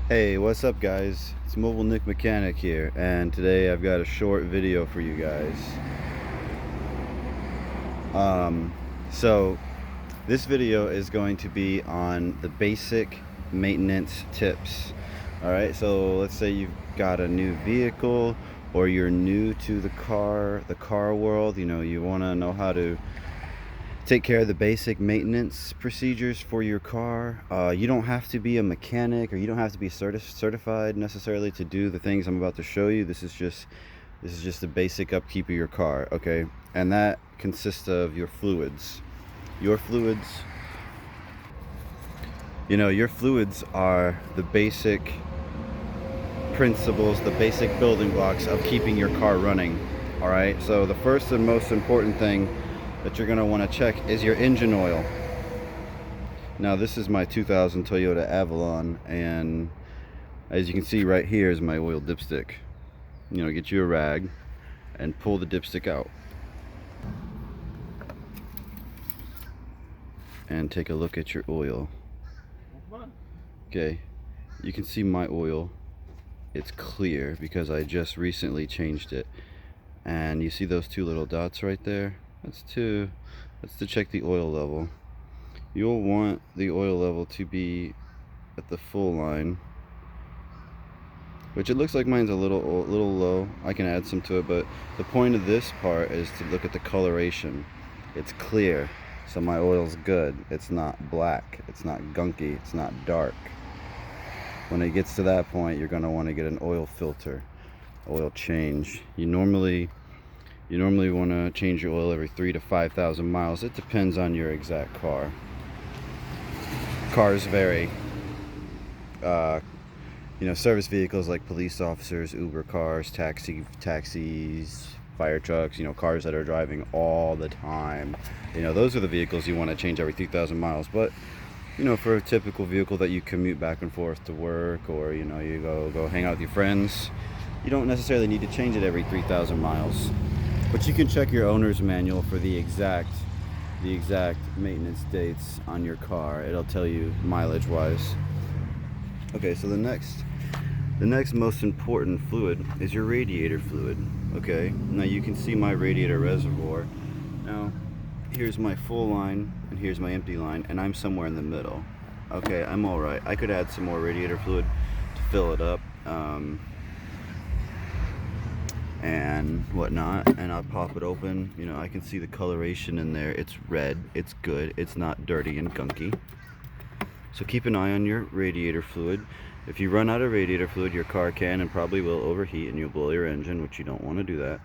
Hey, what's up guys? It's Mobile Nick Mechanic here, and today I've got a short video for you guys. So this video is going to be on the basic maintenance tips. Alright, so let's say you've got a new vehicle or you're new to the car world, you want to know how to take care of the basic maintenance procedures for your car. You don't have to be a mechanic, or you don't have to be certified necessarily to do the things I'm about to show you. This is just the basic upkeep of your car, okay? And that consists of your fluids. Your fluids, your fluids are the basic principles, the basic building blocks of keeping your car running. All right, so the first and most important thing that you're going to want to check is your engine oil. Now this is my 2000 Toyota Avalon, and as you can see right here is my oil dipstick. Get you a rag and pull the dipstick out and take a look at your oil. Okay, you can see my oil, it's clear because I just recently changed it. And you see those two little dots right there? That's to check the oil level. You'll want the oil level to be at the full line, which it looks like mine's a little low. I can add some to it, but the point of this part is to look at the coloration. It's clear, so my oil's good. It's not black, it's not gunky, it's not dark. When it gets to that point, you're going to want to get an oil filter, oil change. You normally want to change your oil every 3,000 to 5,000 miles. It depends on your exact car. Cars vary. Service vehicles like police officers, Uber cars, taxis, fire trucks, cars that are driving all the time. Those are the vehicles you want to change every 3,000 miles. But for a typical vehicle that you commute back and forth to work, or you go hang out with your friends, you don't necessarily need to change it every 3,000 miles. But you can check your owner's manual for the exact maintenance dates on your car. It'll tell you mileage wise. Okay, so the next most important fluid is your radiator fluid. Okay, now you can see my radiator reservoir. Now here's my full line and here's my empty line, and I'm somewhere in the middle. Okay, I'm all right. I could add some more radiator fluid to fill it up and whatnot, and I'll pop it open. I can see the coloration in there. It's red, it's good, it's not dirty and gunky. So keep an eye on your radiator fluid. If you run out of radiator fluid, your car can and probably will overheat and you'll blow your engine, which you don't want to do that.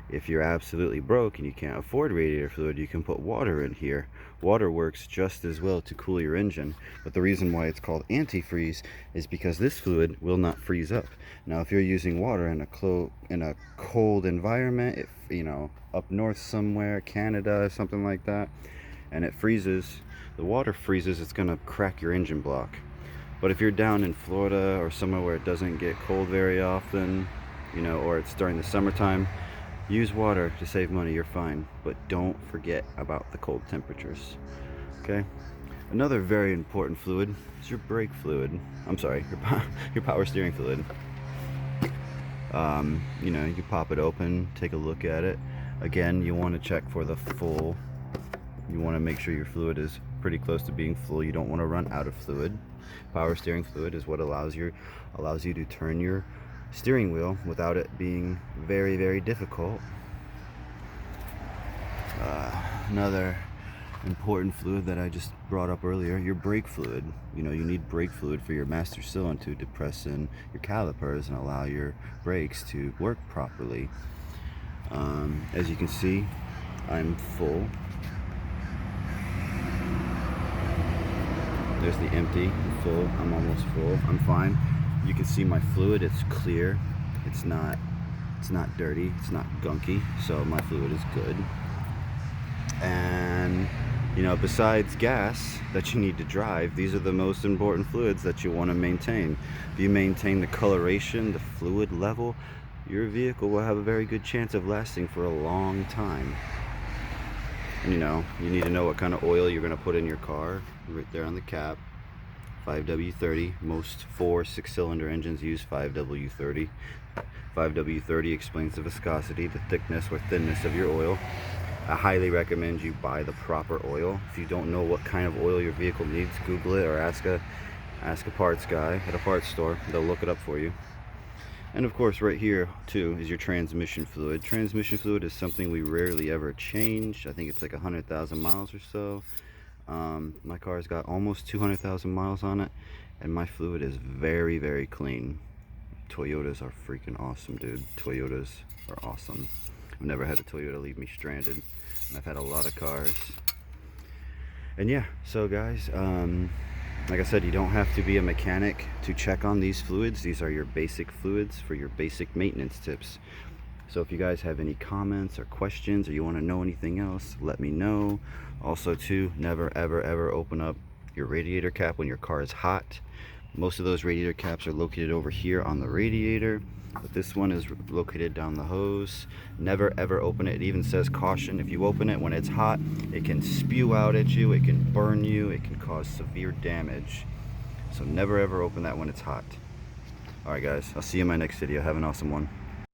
If you're absolutely broke and you can't afford radiator fluid, you can put water in here. Water works just as well to cool your engine, but the reason why it's called antifreeze is because this fluid will not freeze up. Now if you're using water in a cold environment, up north somewhere, Canada, something like that, and it freezes, the water freezes, it's gonna crack your engine block. But if you're down in Florida or somewhere where it doesn't get cold very often, or it's during the summertime, use water to save money, you're fine. But don't forget about the cold temperatures. Okay? Another very important fluid is your brake fluid. I'm sorry, your power steering fluid. You pop it open, take a look at it. Again, you want to check for the full. You want to make sure your fluid is pretty close to being full. You don't want to run out of fluid. Power steering fluid is what allows you to turn your steering wheel without it being very, very difficult. Another important fluid that I just brought up earlier, your brake fluid. You need brake fluid for your master cylinder to depress in your calipers and allow your brakes to work properly. As you can see, I'm full. There's the empty, the full. I'm almost full. I'm fine. You can see my fluid, it's clear. It's not dirty, it's not gunky, so my fluid is good. And besides gas that you need to drive, these are the most important fluids that you want to maintain. If you maintain the coloration, the fluid level, your vehicle will have a very good chance of lasting for a long time. And you need to know what kind of oil you're going to put in your car, right there on the cap. 5W30. Most 4-6-cylinder engines use 5W30. 5W30 explains the viscosity, the thickness or thinness of your oil. I highly recommend you buy the proper oil. If you don't know what kind of oil your vehicle needs, Google it or ask a parts guy at a parts store. They'll look it up for you. And of course, right here too is your transmission fluid. Transmission fluid is something we rarely ever change. I think it's like 100,000 miles or so. My car's got almost 200,000 miles on it, and my fluid is very, very clean. Toyotas are freaking awesome, dude. Toyotas are awesome. I've never had a Toyota leave me stranded, and I've had a lot of cars. And yeah, so guys, like I said, you don't have to be a mechanic to check on these fluids. These are your basic fluids for your basic maintenance tips. So if you guys have any comments or questions, or you want to know anything else, let me know. Also too, never ever open up your radiator cap when your car is hot. Most of those radiator caps are located over here on the radiator, but this one is located down the hose. Never ever open it. It even says caution. If you open it when it's hot, it can spew out at you, it can burn you, it can cause severe damage. So never ever open that when it's hot. Alright guys, I'll see you in my next video. Have an awesome one.